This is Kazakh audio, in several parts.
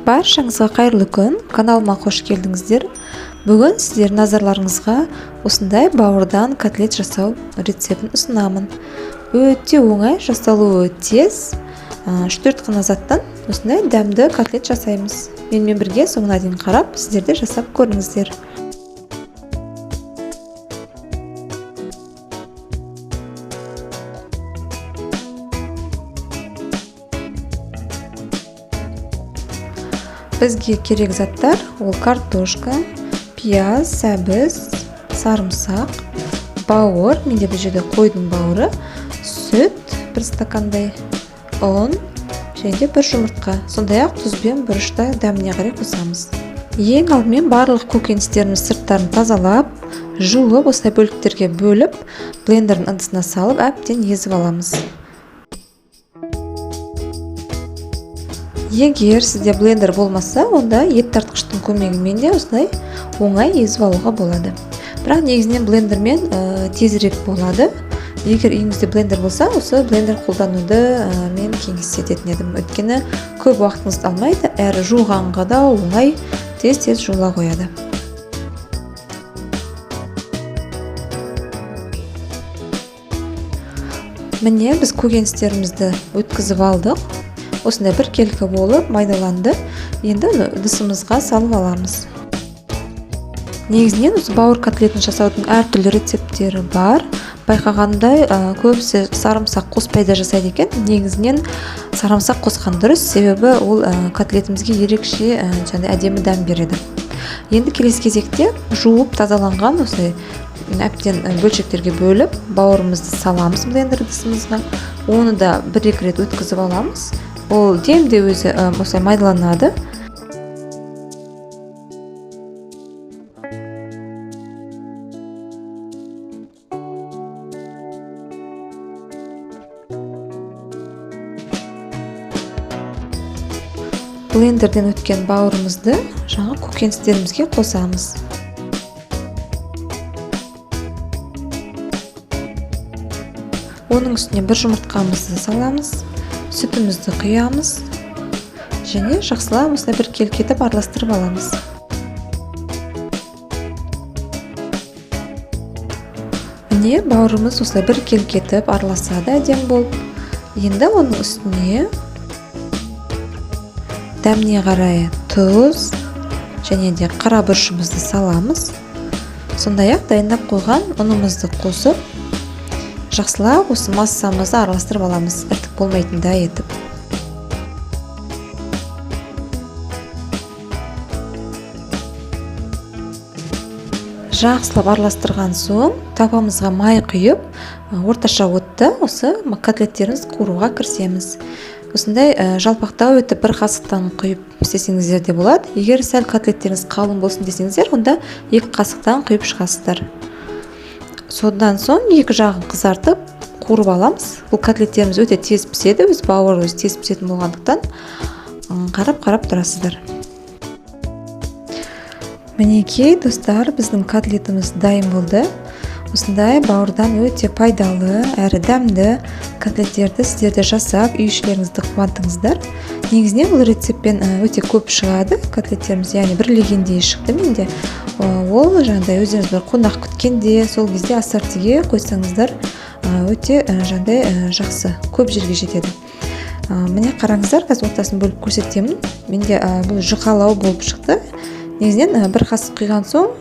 Баршаңызға қайырлы күн, каналыма қош келдіңіздер. Бүгін сіздер назарларыңызға осындай бауырдан котлет жасау рецептін ұсынамын. Өте оңай, жасалуы тез. 4 қана заттан осындай дәмді котлет жасаймыз. Менімен бірге соңына дейін қарап, сіздер де жасап көріңіздер. Бізге керек заттар ол картошка, пияз, сәбіз, сарымсақ, бауыр, менде бұл жерде қойдың бауыры, сүт, 1 стакандай, ұн, және де 1 жұмыртқа. Сондай-ақ тұз бен бұрышта дәміне қарай қосамыз. Ең алдымен барлық көкөністердің сырттарын тазалап, жуып, осылай бөліктерге бөліп, блендердің ыдысына салып, әбден езіп аламыз. Егер сізде блендер болмаса, онда ет тартқыштың көмегімен де осылай оңай езіп алуға болады. Бірақ негізінен блендермен тезірек болады. Егер үйіңізде блендер болса, осы блендер қолдануды мен кеңес ететін едім. Өйткені көп уақытыңызды алмайды, әрі жуғанға да оңай тез жуыла қояды. Міне біз көкөністерімізді өткізіп алдық. Осындай біркелкі болып майдаланды. Енді ыдысымызға салып аламыз. Негізінен осы бауыр котлетін жасаудың әртүрлі рецепттері бар. Байқағандай, көбісі сарымсақ қоспай да жасайды екен. Негізінен сарымсақ қосқан дұрыс, себебі ол котлетімізге ерекше әдемі дәм береді. Енді келесі кезекте жуып тазаланған осылай әбден бөлшектерге бөліп, бауырымызды саламыз блендер ыдысымызға. Оны да 1-2 рет өткізіп аламыз. Ол демде өзі осылай майдаланады. Блендерден өткен бауырымызды жаңа көкөністерімізге қосамыз. Оның үстіне 1 жұмыртқамызды саламыз. Сүтімізді құямыз және жақсылап осылай біркелкі етіп араластырып аламыз. Міне бауырымыз осылай біркелкі етіп араласады әдем болып. Енді оның үстіне дәміне қарай тұз және де қара бұрышымызды саламыз. Сондай-ақ дайындап қойған ұнымызды қосып, жақсылап осы массамызды араластырып аламыз, іртік болмайтындай етіп. Жақсылап араластырған соң, тапамызға май құйып, орташа отта осы котлеттеріміз қууруға кірісеміз. Осындай жалпақтау етіп 1 қасықтан құйып істесеңіздер де болады. Егер сәл котлеттеріңіз қалың болсын десеңіздер, онда 2 қасықтан құйып шығасыздар. Содан соң 2 жағын қызартып, қуырып аламыз. Бұл котлеттеріміз өте тез піседі, өз бауыры өз тез пісетін болғандықтан қарап тұрасыздар. Мінекей достар, біздің котлетіміз дайын болды. Осындай бауырдан өте пайдалы, әрі дәмді котлеттерді сіздерде жасап, үй-ішілеріңізді қуантыңыздар. Негізінен бұл рецептпен өте көп шығады котлеттеріміз, яғни бірлегенде шықты менде. Ол жаңағыдай өздеріңіз бір қонақ күткенде, сол кезде ассортиге қойсаңыздар, өте жақсы, көп жерге жетеді. Міне қараңыздар, қазір ортасын бөліп көрсетемін. Менде бұл жұқалау болып шықты. Негізінен 1 қасық құйған соң,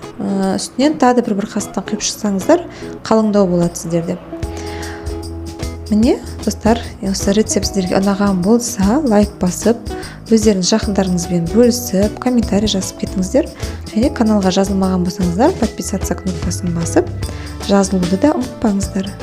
үстінен тағы 1 қасықтан құйып шықсаңыздар, қалыңдау болады сіздерде. Міне, достар, осы рецепт сіздерге ұнаған болса, лайк басып, өздеріңіз жақындарыңызбен бөлісіп, комментарий жазып кетіңіздер. Және каналға жазылмаған болсаңыздар, подписаться кнопкасын басып, жазылуды да ұмытпаңыздар.